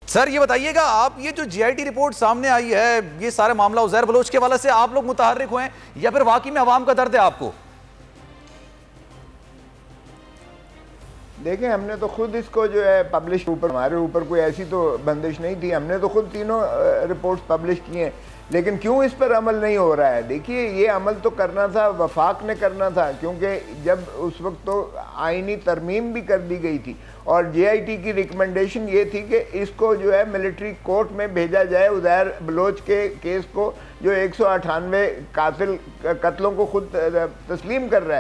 Sir ये बताइएगा, आप ये जो जीआईटी रिपोर्ट सामने आई है, ये सारा मामला उज़ैर बलोच के वाले से आप लोग मुतहर्रिक हुए हैं या फिर वाकई में अवाम का दर्द है आपको? देखें, हमने तो खुद इसको जो है पब्लिश, ऊपर हमारे ऊपर कोई ऐसी तो बंदिश नहीं थी, हमने तो खुद तीनों रिपोर्ट्स पब्लिश की हैं, लेकिन क्यों इस पर अमल नहीं हो रहा है? देखिए, ये अमल तो करना था, वफाक ने करना था, क्योंकि जब उस वक्त तो आईनी तरमीम भी कर दी गई थी और जीआईटी की रिकमेंडेशन ये थी कि इसको जो है मिलिट्री कोर्ट में भेजा जाए, उज़ैर बलोच के केस को जो 198 कत्लों को खुद तस्लीम कर रहा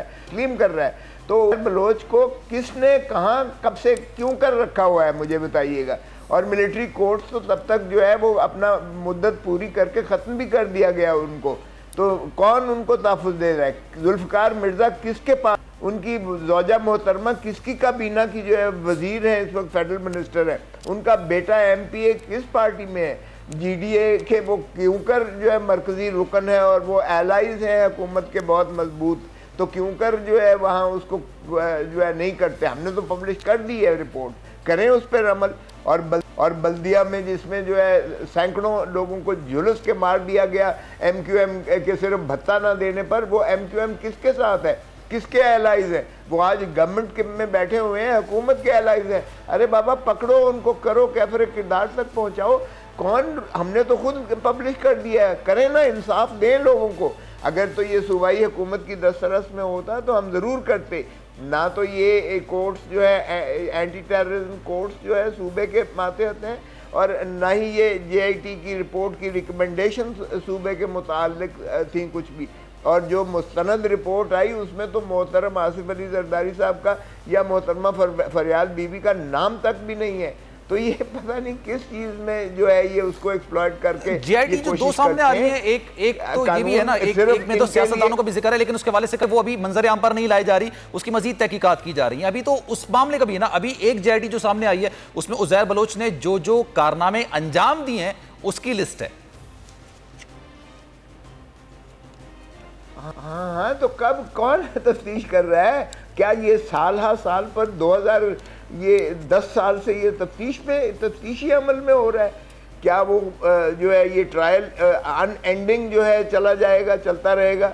है, तो बलोच को किसने कहाँ कब से क्यों कर रखा हुआ है, मुझे बताइएगा। और मिलिट्री कोर्ट्स तो तब तक जो है वो अपना मुद्दत पूरी करके ख़त्म भी कर दिया गया उनको, तो कौन उनको तहफ़्फ़ुज़ दे रहा है? जुल्फ़िकार मिर्ज़ा किसके पास, उनकी ज़ौजा मोहतरमा किसकी काबीना की जो है वज़ीर है, इस वक्त फेडरल मिनिस्टर है, उनका बेटा एमपीए किस पार्टी में है, जीडीए के वो क्यों कर जो है मरकज़ी रुकन है और वो एलाइज़ हैं हुकूमत के बहुत मजबूत, तो क्यों कर जो है वहाँ उसको जो है नहीं करते? हमने तो पब्लिश कर दी है रिपोर्ट, करें उस पर अमल। और बल्दिया में जिसमें जो है सैकड़ों लोगों को झुलस के मार दिया गया एमक्यूएम के सिर्फ भत्ता ना देने पर, वो एमक्यूएम किसके साथ है, किसके एलाइज है? वो आज गवर्नमेंट में बैठे हुए हैं, हुकूमत के एलाइज हैं। अरे बाबा पकड़ो उनको, करो कैफर किरदार तक पहुँचाओ। कौन, हमने तो खुद पब्लिश कर दिया है, करें ना, इंसाफ दें लोगों को। अगर तो ये सूबाई हुकूमत की दस्तरस में होता तो हम ज़रूर करते, ना तो ये कोर्ट्स जो है एंटी टेररिज्म कोर्ट्स जो है सूबे के मातहत हैं, और ना ही ये जीआईटी की रिपोर्ट की रिकमेंडेशन सूबे के मुताल्लिक थी कुछ भी। और जो मुस्तनद रिपोर्ट आई उसमें तो मोहतरम आसिफ अली जरदारी साहब का या मोहतरमा फरियाद बीबी का नाम तक भी नहीं है। तो ये पता नहीं किस चीज में जो है ये उसको एक्सप्लॉइट करके जीआईटी जो दो सामने आ रही है, एक तो ये भी है ना, एक में तो सियासतदानों का भी जिक्र है, लेकिन उसके वाले से वो अभी मंजर आम पर नहीं लाई जा रही, उसकी मजीद तहकीकात की जा रही है। अभी तो उस मामले का भी है ना, अभी एक जीआईटी जो सामने आई है उसमें उज़ैर बलोच ने जो जो कारनामे अंजाम दिए हैं उसकी लिस्ट है। हाँ, तो कब कौन तफ्तीश कर रहा है? क्या ये साल पर 10 साल से ये तफ्तीशी अमल में हो रहा है? क्या वो जो है ये ट्रायल अनएंडिंग जो है चला जाएगा, चलता रहेगा?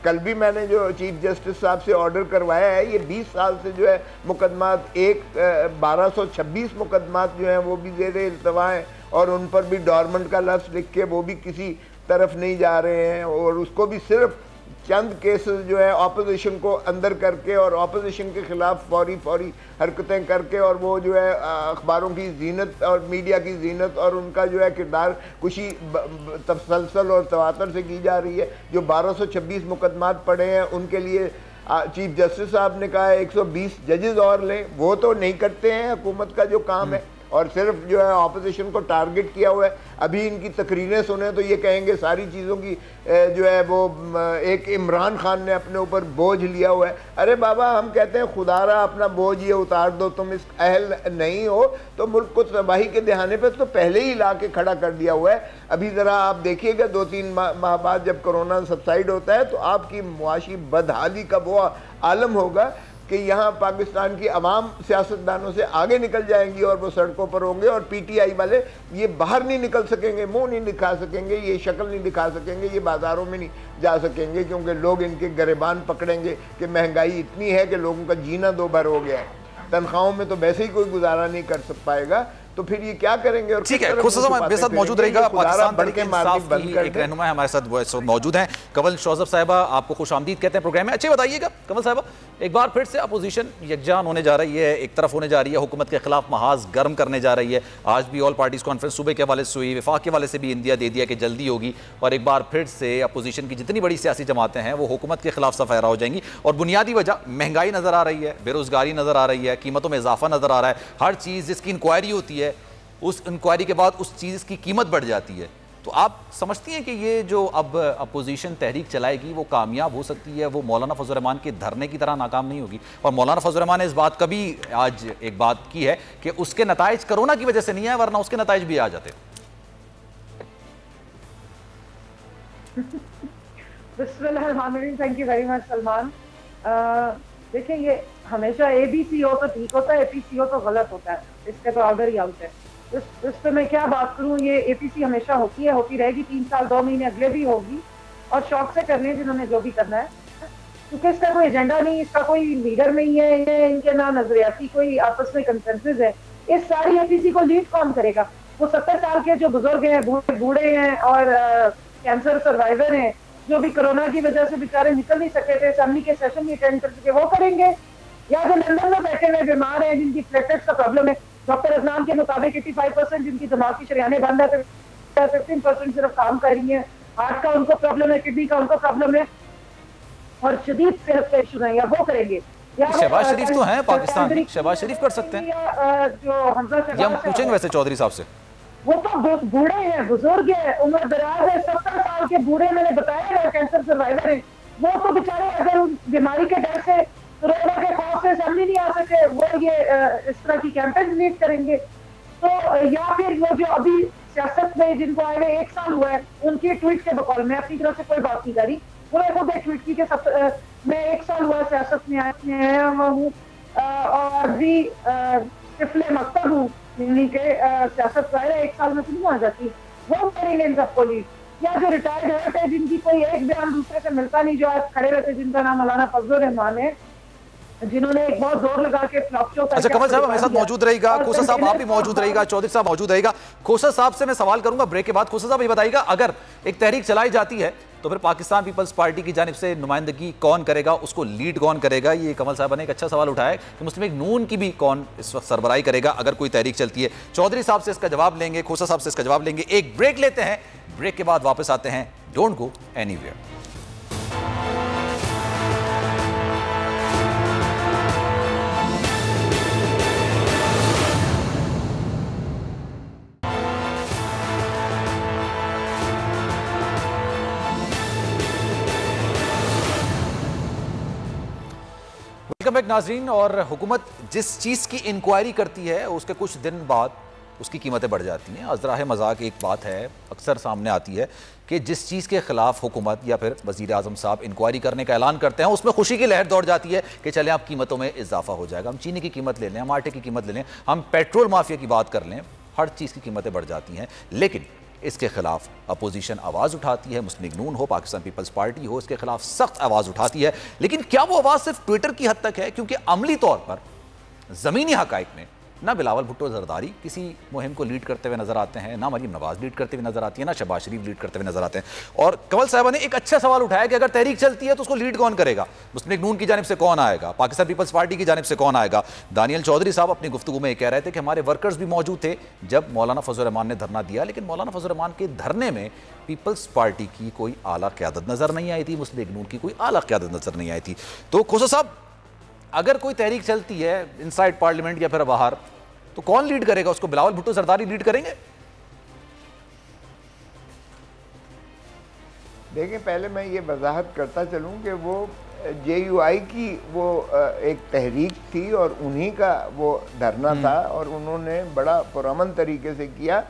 कल भी मैंने जो चीफ जस्टिस साहब से ऑर्डर करवाया है, ये 20 साल से जो है मुकदमात 1226 मुकदमात जो हैं वो भी ज़ेर इल्तवा हैं, और उन पर भी डॉर्मेंट का लफ्ज़ लिख के वो भी किसी तरफ नहीं जा रहे हैं, और उसको भी सिर्फ चंद केसेस जो है ऑपोजिशन को अंदर करके और ऑपोजिशन के खिलाफ फौरी हरकतें करके, और वो जो है अखबारों की जीनत और मीडिया की जीनत और उनका जो है किरदार कुशी तसलसल और तवातर से की जा रही है। जो 1226 मुकदमात पड़े हैं उनके लिए चीफ जस्टिस साहब ने कहा है 120 जजेस और लें, वो तो नहीं करते हैं हुकूमत का जो काम है, और सिर्फ जो है ऑपोजिशन को टारगेट किया हुआ है। अभी इनकी तकरीरें सुने तो ये कहेंगे सारी चीज़ों की जो है वो एक इमरान खान ने अपने ऊपर बोझ लिया हुआ है। अरे बाबा, हम कहते हैं खुदारा अपना बोझ ये उतार दो, तुम इस अहल नहीं हो तो मुल्क को तबाही के दहाने पे तो पहले ही ला के खड़ा कर दिया हुआ है। अभी ज़रा आप देखिएगा 2-3 माह बाद जब कोरोना सबसाइड होता है तो आपकी मुआशी बदहाली का वो आलम होगा कि यहाँ पाकिस्तान की अवाम सियासतदानों से आगे निकल जाएंगी और वो सड़कों पर होंगे, और पीटीआई वाले ये बाहर नहीं निकल सकेंगे, मुंह नहीं दिखा सकेंगे, ये शक्ल नहीं दिखा सकेंगे, ये बाज़ारों में नहीं जा सकेंगे, क्योंकि लोग इनके गिरबान पकड़ेंगे कि महंगाई इतनी है कि लोगों का जीना 2 बार हो गया है, तनख्वाहों में तो वैसे ही कोई गुजारा नहीं कर पाएगा, तो फिर ये क्या करेंगे? और ठीक है, खुद मेरे साथ मौजूद रहेगा पाकिस्तान तहरीक इंसाफ की एक रहनुमा हमारे साथ मौजूद हैं, कंवल शौज़ब साहिबा, आपको खुशामदीद कहते हैं प्रोग्राम में। अच्छे बताइएगा कंवल साहिबा, एक बार फिर से अपोजिशन यकजान होने जा रही है, एक तरफ होने जा रही है, हुकूमत के खिलाफ महाज गर्म करने जा रही है। आज भी ऑल पार्टीज कॉन्फ्रेंस सूबे के हवाले से हुई, वफाक के हवाले से भी इंदिया दे दिया कि जल्दी होगी, और एक बार फिर से अपोजिशन की जितनी बड़ी सियासी जमातें हैं वो हुकूमत के खिलाफ सफेरा हो जाएंगी, और बुनियादी वजह महंगाई नजर आ रही है, बेरोजगारी नजर आ रही है, कीमतों में इजाफा नजर आ रहा है। हर चीज़ जिसकी इंक्वायरी होती है उस इंक्वायरी के बाद उस चीज़ की कीमत बढ़ जाती है। तो आप समझती हैं कि ये जो अब अपोजिशन तहरीक चलाएगी वो कामयाब हो सकती है, वो मौलाना फजल रहमान के धरने की तरह नाकाम नहीं होगी? और मौलाना फजल रहमान ने इस बात का भी आज एक बात की है कि उसके नताइज कोरोना की वजह से नहीं है, वरना उसके नताइज भी आ जाते। Thank you very much Salman. देखिए, ये हमेशा ABC हो तो ठीक होता है, APC हो तो गलत होता है, इसके तो ऑर्डर ही आउट है। इस पे मैं क्या बात करूं, ये एपीसी हमेशा होती है, होती रहेगी, 3 साल 2 महीने अगले भी होगी, और शौक से करनी है जिन्होंने जो भी करना है, क्योंकि इसका कोई एजेंडा नहीं, इसका कोई लीडर नहीं है, ये इनके ना नजरियाती कोई आपस में कंसेंसस है। इस सारी एपीसी को लीड कौन करेगा? वो 70 साल के जो बुजुर्ग हैं, बूढ़े हैं और कैंसर सर्वाइवर हैं, जो भी कोरोना की वजह से बेचारे निकल नहीं सके थे, असेंबली के सेशन नहीं अटेंड कर सके, वो करेंगे? या जो लंदन में बैठे हुए बीमार हैं, जिनकी प्लेटलेट्स का प्रॉब्लम है, डॉक्टर अजनान के मुताबिक 85% जिनकी दिमाग की शरियानें बंद है, 15% सिर्फ काम कर रही है, हार्ट का उनको प्रॉब्लम है, किडनी का उनको प्रॉब्लम है, और शदीद सेहत के इशू हैं, या वो करेंगे? शहबाज शरीफ तो हैं पाकिस्तान में, शहबाज शरीफ कर सकते हैं, जो हमजा ये हम पूछेंगे वैसे चौधरी साहब से। वो तो बूढ़े हैं, बुजुर्ग है, उम्र दराज है, 70 साल के बूढ़े, मैंने बताया है, कैंसर सर्वाइवर है, वो तो बेचारे अगर उस बीमारी के डर से, कोरोना के खौफ से असेंबली नहीं आ सके, वो ये इस तरह की कैंपेन लीड करेंगे। तो या फिर वो जो अभी सियासत में जिनको आए हुए 1 साल हुआ है, उनकी ट्वीट के बकौल, मैं अपनी तरफ से कोई बात नहीं करी, उन्होंने खुद एक ट्वीट की कि मैं 1 साल हुआ सियासत में आया हूँ और भी तिफले मकसद हूँ के सियासत का है, 1 साल में तो नहीं आ जाती, वो करेंगे इन सबको लीड। या जो रिटायर्ड होते हैं, जिनकी कोई एक बयान दूसरे से मिलता नहीं, जो आज खड़े रहते, जिनका नाम मौलाना फजलुर रहमान है, जिन्होंने एक बहुत जोर लगा के फ्लॉप शो। अच्छा, कमल साहब हमारे साथ मौजूद रहेगा, खोसा साहब आप भी मौजूद रहेगा, चौधरी साहब मौजूद रहेगा। खोसा साहब से मैं सवाल करूंगा ब्रेक के बाद। खोसा साहब ये बताइएगा, अगर एक तहरीक चलाई जाती है तो फिर पाकिस्तान पीपल्स पार्टी की जानिब से नुमाइंदगी कौन करेगा, उसको लीड कौन करेगा? ये कमल साहब ने एक अच्छा सवाल उठाया है कि मुस्लिम लीग नून की भी कौन इस वक्त सरबराही करेगा अगर कोई तहरीक चलती है। चौधरी साहब से इसका जवाब लेंगे, खोसा साहब से इसका जवाब लेंगे। एक ब्रेक लेते हैं, ब्रेक के बाद वापस आते हैं। Don't go anywhere. Welcome back नाजरीन। और हुकूमत जिस चीज़ की इंक्वायरी करती है उसके कुछ दिन बाद उसकी कीमतें बढ़ जाती हैं। अज़राह मजाक एक बात है अक्सर सामने आती है कि जिस चीज़ के खिलाफ हुकूमत या फिर वज़ीर आज़म साहब इंक्वायरी करने का ऐलान करते हैं उसमें खुशी की लहर दौड़ जाती है कि चलें अब कीमतों में इजाफा हो जाएगा। हम चीनी की कीमत ले लें, हम आटे की कीमत ले लें, हम पेट्रोल माफिया की बात कर लें, हर चीज़ की कीमतें बढ़ जाती हैं। लेकिन इसके खिलाफ अपोजिशन आवाज़ उठाती है, मुस्लिम लीग नून हो, पाकिस्तान पीपल्स पार्टी हो, इसके खिलाफ सख्त आवाज़ उठाती है। लेकिन क्या वो आवाज़ सिर्फ ट्विटर की हद तक है? क्योंकि अमली तौर पर ज़मीनी हक़ाइक़ में ना बिलावल भुट्टो जरदारी किसी मुहिम को लीड करते हुए नजर आते हैं, ना मरीम नवाज लीड करते हुए नजर आती है, ना शहबाज शरीफ लीड करते हुए नजर आते हैं। और कमल साहब ने एक अच्छा सवाल उठाया कि अगर तहरीक चलती है तो उसको लीड कौन करेगा? मुस्लिम लीग नून की जानिब से कौन आएगा? पाकिस्तान पीपल्स पार्टी की जानिब से कौन आएगा? दानियल चौधरी साहब अपनी गुफ्तगू में कह रहे थे कि हमारे वर्कर्स भी मौजूद थे जब मौलाना फजल रहमान ने धरना दिया, लेकिन मौलाना फजल रहमान के धरने में पीपल्स पार्टी की कोई आला क़यादत नजर नहीं आई थी, मुस्लिम लीग नून की कोई आला क़यादत नजर नहीं आई थी। तो खोसा साहब, अगर कोई तहरीक चलती है इनसाइड पार्लियामेंट या फिर बाहर, तो कौन लीड करेगा उसको? बिलावल भुट्टो जरदारी लीड करेंगे? देखिए, पहले मैं ये वजाहत करता चलूं कि वो JUI की वो एक तहरीक थी और उन्हीं का वो धरना था और उन्होंने बड़ा पुरअमन तरीके से किया।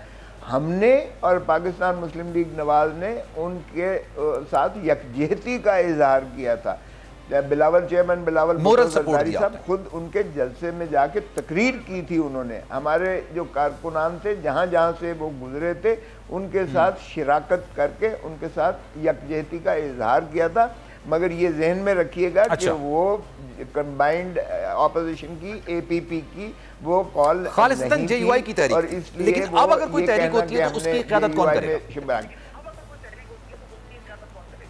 हमने और पाकिस्तान मुस्लिम लीग नवाज ने उनके साथ यकजहती का इजहार किया था। बिलावल चेयरमैन बिलावल जरदारी साहब खुद उनके जलसे में जाके तकरीर की थी उन्होंने। हमारे जो कारकुनान थे जहाँ जहाँ से वो गुजरे थे उनके साथ शिराकत करके उनके साथ यकजहती का इजहार किया था। मगर ये जहन में रखिएगा कि वो कंबाइंड ऑपोजिशन की APP की वो कॉल खालिस्तान JUI की तहरीक, और इसलिए लेकिन अब अगर कोई तहरीक होती है तो उसकी क़यादत कौन करेगा?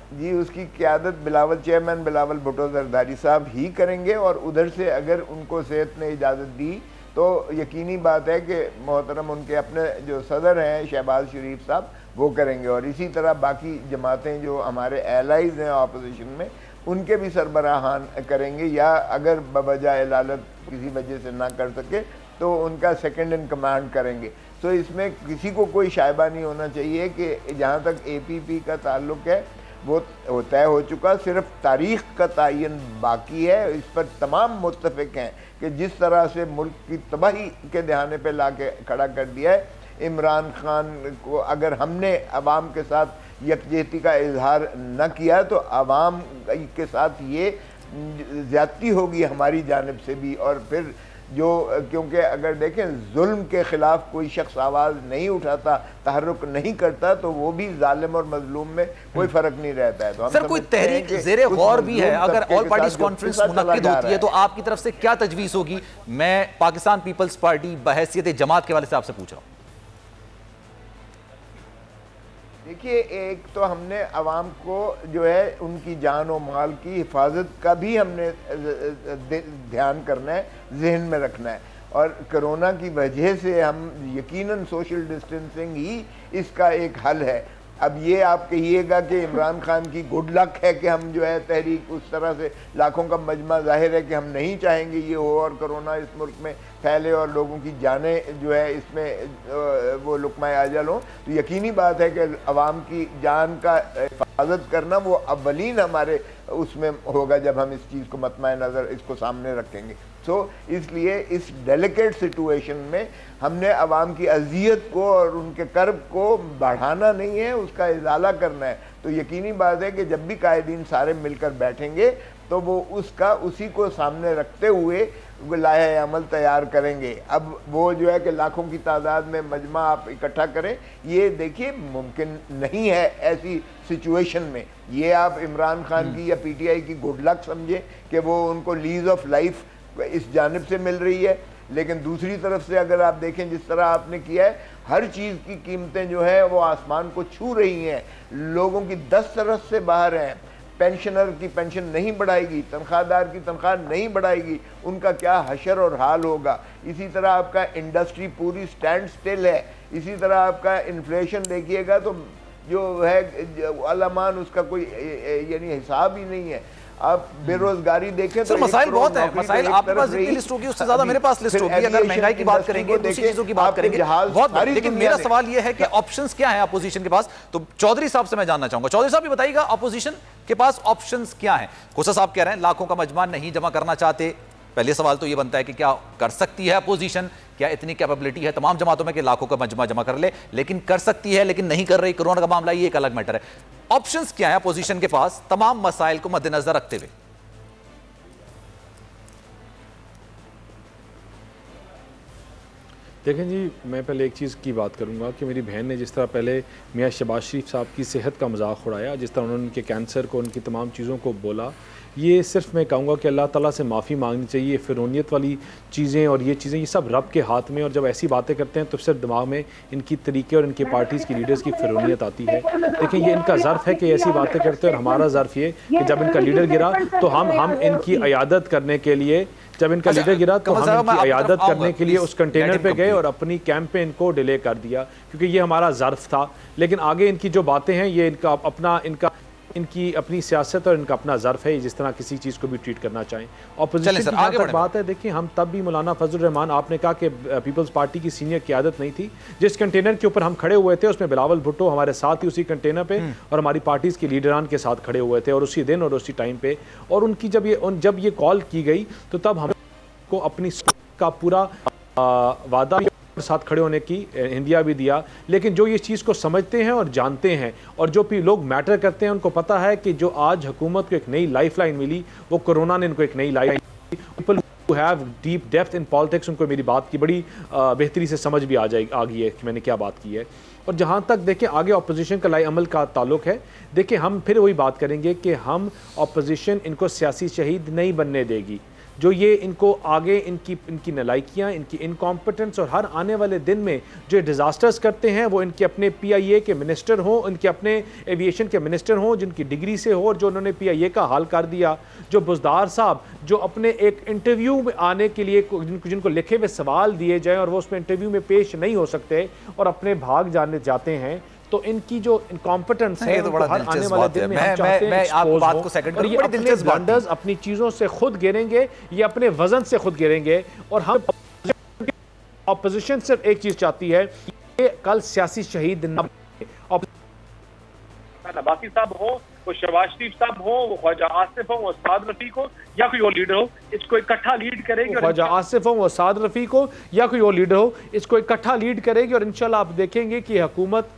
जी, उसकी क़यादत बिलावल चेयरमैन बिलावल भुट्टो जरदारी साहब ही करेंगे। और उधर से अगर उनको सेहत ने इजाज़त दी तो यकीनी बात है कि मोहतरम उनके अपने जो सदर हैं शहबाज शरीफ साहब वो करेंगे। और इसी तरह बाकी जमातें जो हमारे एलाइज हैं अपोजिशन में उनके भी सरबराहान करेंगे, या अगर बवजह इलालत किसी वजह से ना कर सके तो उनका सेकंड इन कमांड करेंगे। तो इसमें किसी को कोई शायबा नहीं होना चाहिए कि जहाँ तक APP का ताल्लुक़ है वो तय हो चुका, सिर्फ तारीख़ का तयन बाकी है। इस पर तमाम मुत्तफ़िक़ हैं कि जिस तरह से मुल्क की तबाही के दहाने पे ला के खड़ा कर दिया है इमरान खान को, अगर हमने अवाम के साथ यकजहती का इजहार न किया तो अवाम के साथ ये ज़्यादती होगी हमारी जानिब से भी। और फिर जो क्योंकि अगर देखें जुल्म के ख़िलाफ़ कोई शख्स आवाज़ नहीं उठाता, तहर्रुक नहीं करता, तो वो भी जालिम और मजलूम में कोई फ़र्क नहीं रहता है। तो सर कोई तहरीक ज़ेरे गौर भी है, अगर ऑल पार्टीज कॉन्फ्रेंस मुनक्किद होती है तो आपकी तरफ से क्या तजवीज़ होगी? मैं पाकिस्तान पीपल्स पार्टी बहैसियत जमात के वाले से आपसे पूछ रहा हूँ। देखिए, एक तो हमने अवाम को जो है उनकी जान और माल की हिफाजत का भी हमने ध्यान करना है, जहन में रखना है। और कोरोना की वजह से हम यकीनन सोशल डिस्टेंसिंग ही इसका एक हल है। अब ये आप कहिएगा कि इमरान खान की गुड लक है कि हम जो है तहरीक उस तरह से लाखों का मजमा, जाहिर है कि हम नहीं चाहेंगे ये हो और कोरोना इस मुल्क में फैले और लोगों की जानें जो है इसमें वो लुक़मा अजल हों। तो यकीनी बात है कि अवाम की जान का हिफाजत करना वो अव्वलीन हमारे उसमें होगा जब हम इस चीज़ को मतमाए नज़र इसको सामने रखेंगे। सो इसलिए इस डेलिकेट सिचुएशन में हमने अवाम की अजियत को और उनके कर्ब को बढ़ाना नहीं है, उसका इजाला करना है। तो यकीनी बात है कि जब भी कायदीन सारे मिलकर बैठेंगे तो वो उसका उसी को सामने रखते हुए लाहे अमल तैयार करेंगे। अब वो जो है कि लाखों की तादाद में मजमा आप इकट्ठा करें, ये देखिए मुमकिन नहीं है ऐसी सिचुएशन में। ये आप इमरान खान की या PTI की गुड लक समझें कि वो उनको लीज ऑफ लाइफ इस जानिब से मिल रही है। लेकिन दूसरी तरफ से अगर आप देखें जिस तरह आपने किया है, हर चीज़ की कीमतें जो है वो आसमान को छू रही हैं, लोगों की 10 तरफ से बाहर हैं। पेंशनर की पेंशन नहीं बढ़ाएगी, तनख्वाहदार की तनख्वाह नहीं बढ़ाएगी, उनका क्या हशर और हाल होगा। इसी तरह आपका इंडस्ट्री पूरी स्टैंड स्टिल है। इसी तरह आपका इन्फ्लेशन देखिएगा तो जो है अलामान उसका कोई यानी हिसाब ही नहीं है। आप बेरोजगारी देखें तो मसाइल बहुत हैं, मसाइल आपके पास जितनी लिस्ट होगी उससे ज्यादा मेरे पास लिस्ट होगी। अगर महंगाई की बात करेंगे, दूसरी चीजों की बात करेंगे, बहुत। लेकिन मेरा सवाल यह है कि ऑप्शंस क्या है अपोजिशन के पास? तो चौधरी साहब से मैं जानना चाहूंगा। चौधरी साहब ये बताइएगा, अपोजिशन के पास ऑप्शंस क्या है? खोसा साहब कह रहे हैं लाखों का मजमा नहीं जमा करना चाहते। पहले सवाल तो ये बनता है कि क्या कर सकती है अपोजिशन? क्या इतनी कैपेबिलिटी है तमाम जमातों में कि लाखों का मजमा जमा कर ले? लेकिन कर सकती है, लेकिन नहीं कर रही। कोरोना का मामला ये एक अलग मैटर है। ऑप्शंस क्या है अपोजिशन के पास तमाम मसाइल को मद्देनजर रखते हुए? देखें जी, मैं पहले एक चीज़ की बात करूंगा कि मेरी बहन ने जिस तरह पहले मियां शहबाज शरीफ साहब की सेहत का मजाक उड़ाया, जिस तरह उन्होंने उनके कैंसर को, उनकी तमाम चीज़ों को बोला, ये सिर्फ मैं कहूँगा कि अल्लाह ताला से माफ़ी मांगनी चाहिए। फ़िरौनियत वाली चीज़ें और ये चीज़ें, ये सब रब के हाथ में। और जब ऐसी बातें करते हैं तो सिर्फ दिमाग में इनकी तरीके और इनकी पार्टीज़ की लीडर्स की फ़िरौनियत आती है। लेकिन ये इनका ज़र्फ़ है कि ऐसी बातें करते हैं। और हमारा ज़र्फ़ ये कि जब इनका लीडर गिरा तो हम इनकी अयादत करने के लिए, जब इनका लीडर गिरा तो हम इनकी अयादत करने के लिए उस कंटेनर पे गए और अपनी कैंपेन को डिले कर दिया, क्योंकि ये हमारा ज़र्फ़ था। लेकिन आगे इनकी जो बातें हैं, ये इनका अपना इनकी अपनी सियासत और इनका अपना ज़र्फ़ है, जिस तरह किसी चीज़ को भी ट्रीट करना चाहें। ऑपोजिशन की जहाँ तक बात है, देखिए हम तब भी मौलाना फजल रहमान, आपने कहा कि पीपल्स पार्टी की सीनियर क़यादत नहीं थी। जिस कंटेनर के ऊपर हम खड़े हुए थे उसमें बिलावल भुट्टो हमारे साथ ही उसी कंटेनर पे और हमारी पार्टीज़ के लीडरान के साथ खड़े हुए थे, और उसी दिन और उसी टाइम पे। और उनकी जब ये कॉल की गई तो तब हमको अपनी का पूरा वादा साथ खड़े होने की इंडिया भी दिया। लेकिन जो ये चीज़ को समझते हैं और जानते हैं और जो भी लोग मैटर करते हैं, उनको पता है कि जो आज हुकूमत को एक नई लाइफ लाइन मिली, वो कोरोना ने इनको एक नई life, people who have deep depth in politics, उनको मेरी बात की बड़ी बेहतरी से समझ भी आ गई है कि मैंने क्या बात की है। और जहाँ तक देखें आगे अपोजिशन का लाई अमल का ताल्लुक है, देखिए हम फिर वही बात करेंगे कि हम अपोजिशन इनको सियासी शहीद नहीं बनने देगी। जो ये इनको आगे इनकी नलायकियाँ, इनकी इनकॉम्पिटेंस और हर आने वाले दिन में जो डिज़ास्टर्स करते हैं, वो इनके अपने PIA के मिनिस्टर हों, इनके अपने एविएशन के मिनिस्टर हों जिनकी डिग्री से हो और जो उन्होंने PIA का हाल कर दिया। जो बुज़दार साहब जो अपने एक इंटरव्यू में आने के लिए जिनको लिखे हुए सवाल दिए जाएँ और वो उसमें इंटरव्यू में पेश नहीं हो सकते और अपने भाग जाते हैं, तो इनकी जो इनकॉम्पिटेंस है तो हर आने वाले दिन में हम चाहते हैं एक्सपोज हो। और ये अपने ब्लंडर्स अपनी चीज़ों से खुद गिरेंगे, ये अपने वजन से खुद गिरेंगे। और हम ऑपोजिशन सिर्फ एक चीज़ चाहती है कि कल सियासी शहीद न नबासी साहब हो, वो शहबाज शरीफ साहब हो, वो ख्वाजा आसिफ हो, वो साद रफीक हो, या कोई और लीडर हो, इसको इकट्ठा लीड करेगी। ख्वाजा आसिफ हो, वो साद रफीक हो, या कोई और लीडर हो, इसको इकट्ठा लीड करेगी। और इंशाल्लाह आप देखेंगे कि हुकूमत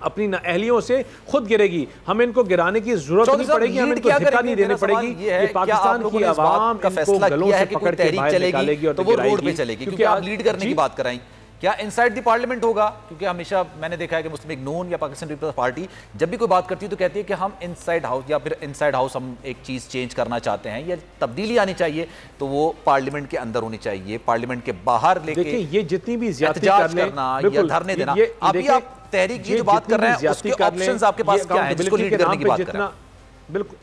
अपनी अहलियों से खुद गिरेगी। हमें इनको गिराने की जरूरत नहीं पड़ेगी, हमें इनको धक्का नहीं देनी पड़ेगी। ये पाकिस्तान की आवाम का फैसला गलों से पकड़ के बाहर निकालेगी और वो रोड पे चलेगी, क्योंकि आप लीड करने की बात कराई। क्या इनसाइड द पार्लियामेंट होगा? क्योंकि हमेशा मैंने देखा है कि मुस्लिम लीग नून या पाकिस्तान पीपल्स पार्टी जब भी कोई बात करती है तो कहती है कि हम इनसाइड हाउस या फिर इनसाइड हाउस हम एक चीज़ चेंज करना चाहते हैं या तब्दीली आनी चाहिए तो वो पार्लियामेंट के अंदर होनी चाहिए, पार्लियामेंट के बाहर लेके ये जितनी भी एहतजाज करना या धरने देना। अभी आप तहरीक की जो बात कर रहे हैं उसके ऑप्शंस आपके पास क्या हैं जिसको लीड करने की बात कर रहे हैं? बिल्कुल,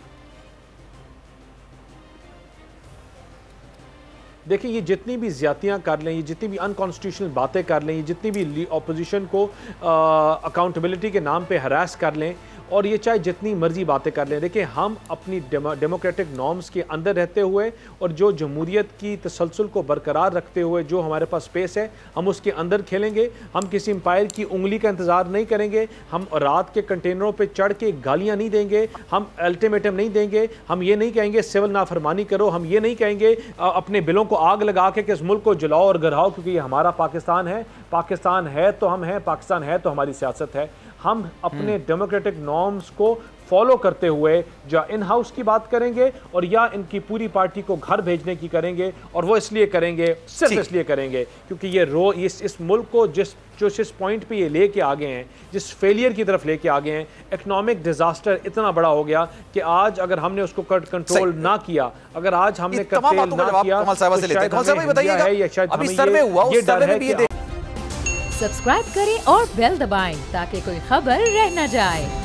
देखिए ये जितनी भी ज्यादतियाँ कर लें, ये जितनी भी अनकॉन्स्टिट्यूशनल बातें कर लें, ये जितनी भी अपोजिशन को अकाउंटेबिलिटी के नाम पे हरास कर लें और ये चाहे जितनी मर्जी बातें कर लें, देखिए हम अपनी डेमोक्रेटिक नॉर्म्स के अंदर रहते हुए और जो जमहूरियत की तसलसल को बरकरार रखते हुए जो हमारे पास स्पेस है हम उसके अंदर खेलेंगे। हम किसी एम्पायर की उंगली का इंतज़ार नहीं करेंगे, हम रात के कंटेनरों पे चढ़ के गालियाँ नहीं देंगे, हम अल्टीमेटम नहीं देंगे, हम ये नहीं कहेंगे सिविल नाफरमानी करो, हम ये नहीं कहेंगे अपने बिलों को आग लगा के इस मुल्क को जलाओ और गिराओ, क्योंकि ये हमारा पाकिस्तान है। पाकिस्तान है तो हम हैं, पाकिस्तान है तो हमारी सियासत है। हम अपने डेमोक्रेटिक नॉर्म्स को फॉलो करते हुए या इन हाउस की बात करेंगे और या इनकी पूरी पार्टी को घर भेजने की करेंगे, और वो इसलिए करेंगे, सिर्फ इसलिए करेंगे क्योंकि ये इस मुल्क को जिस पॉइंट पे ये लेके आ गए हैं, जिस फेलियर की तरफ लेके आ गए हैं, इकोनॉमिक डिजास्टर इतना बड़ा हो गया कि आज अगर हमने उसको कंट्रोल ना किया, अगर आज हमने कर्टेल ना किया, ये डर है कि सब्सक्राइब करें और बेल दबाएं ताकि कोई खबर रह न जाए।